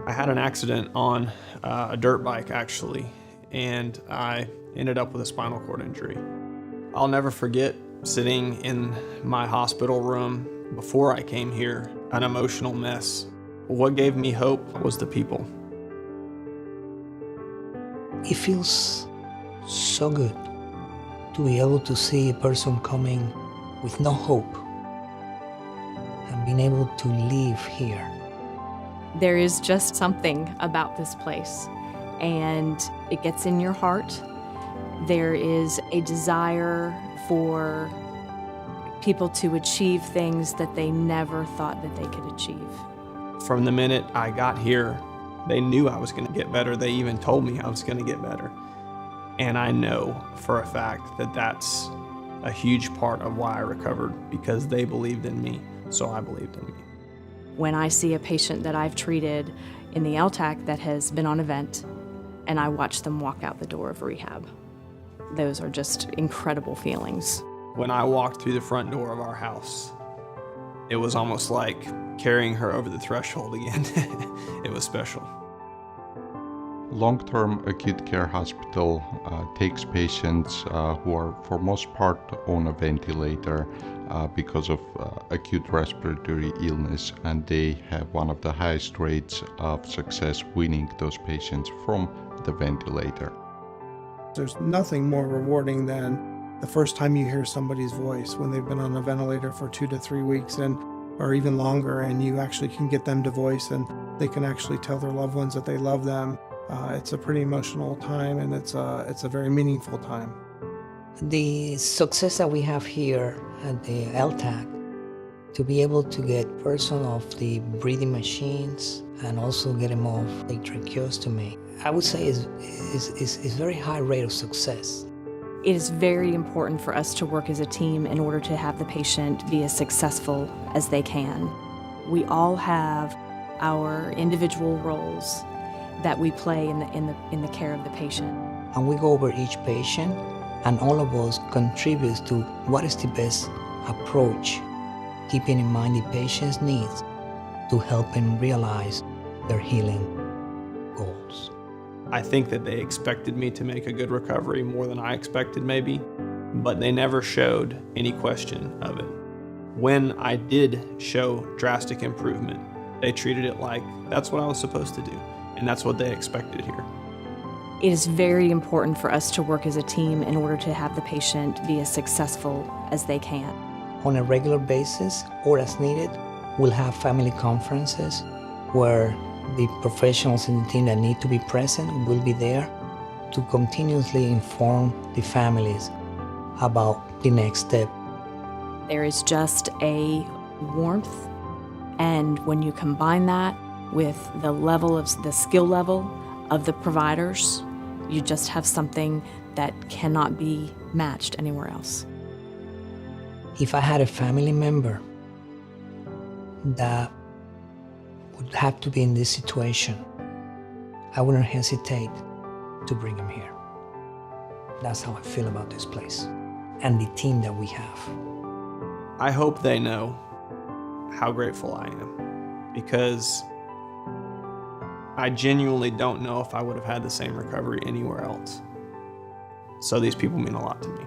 I had an accident on a dirt bike, actually, and I ended up with a spinal cord injury. I'll never forget sitting in my hospital room before I came here, an emotional mess. What gave me hope was the people. It feels so good to be able to see a person coming with no hope and being able to live here. There is just something about this place, and it gets in your heart. There is a desire for people to achieve things that they never thought that they could achieve. From the minute I got here, they knew I was going to get better. They even told me I was going to get better. And I know for a fact that that's a huge part of why I recovered, because they believed in me, so I believed in me. When I see a patient that I've treated in the LTAC that has been on a vent, and I watch them walk out the door of rehab, those are just incredible feelings. When I walked through the front door of our house, it was almost like carrying her over the threshold again. It was special. Long-term acute care hospital takes patients who are for most part on a ventilator because of acute respiratory illness, and they have one of the highest rates of success winning those patients from the ventilator. There's nothing more rewarding than the first time you hear somebody's voice when they've been on a ventilator for 2 to 3 weeks or even longer, and you actually can get them to voice and they can actually tell their loved ones that they love them. It's a pretty emotional time, and it's a very meaningful time. The success that we have here at the LTAC, to be able to get person off the breathing machines and also get them off the tracheostomy, I would say is very high rate of success. It is very important for us to work as a team in order to have the patient be as successful as they can. We all have our individual roles that we play in the care of the patient. And we go over each patient, and all of us contributes to what is the best approach, keeping in mind the patient's needs to help them realize their healing goals. I think that they expected me to make a good recovery more than I expected maybe, but they never showed any question of it. When I did show drastic improvement, they treated it like that's what I was supposed to do, and that's what they expected here. It is very important for us to work as a team in order to have the patient be as successful as they can. On a regular basis, or as needed, we'll have family conferences where the professionals in the team that need to be present will be there to continuously inform the families about the next step. There is just a warmth, and when you combine that with the skill level of the providers, you just have something that cannot be matched anywhere else. If I had a family member that would have to be in this situation, I wouldn't hesitate to bring him here. That's how I feel about this place and the team that we have. I hope they know how grateful I am, because I genuinely don't know if I would have had the same recovery anywhere else. So these people mean a lot to me.